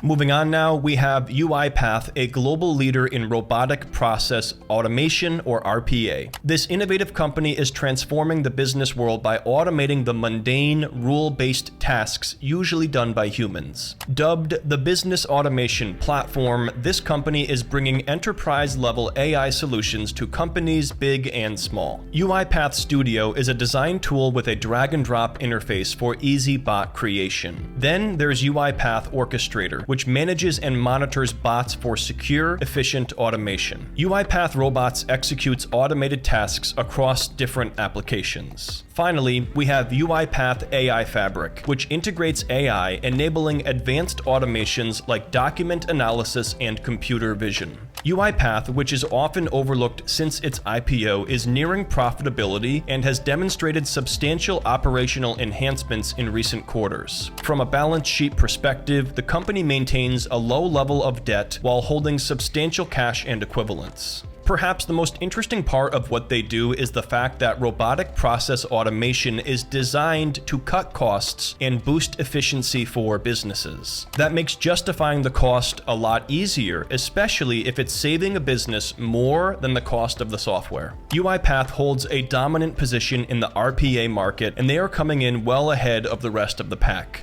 Moving on now, we have UiPath, a global leader in robotic process automation, or RPA. This innovative company is transforming the business world by automating the mundane, rule-based tasks usually done by humans. Dubbed the business automation platform, this company is bringing enterprise-level AI solutions to companies big and small. UiPath Studio is a design tool with a drag-and-drop interface for easy bot creation. Then there's UiPath Orchestrator, which manages and monitors bots for secure, efficient automation. UiPath Robots executes automated tasks across different applications. Finally, we have UiPath AI Fabric, which integrates AI, enabling advanced automations like document analysis and computer vision. UiPath, which is often overlooked since its IPO, is nearing profitability and has demonstrated substantial operational enhancements in recent quarters. From a balance sheet perspective, the company maintains a low level of debt while holding substantial cash and equivalents. Perhaps the most interesting part of what they do is the fact that robotic process automation is designed to cut costs and boost efficiency for businesses. That makes justifying the cost a lot easier, especially if it's saving a business more than the cost of the software. UiPath holds a dominant position in the RPA market, and they are coming in well ahead of the rest of the pack.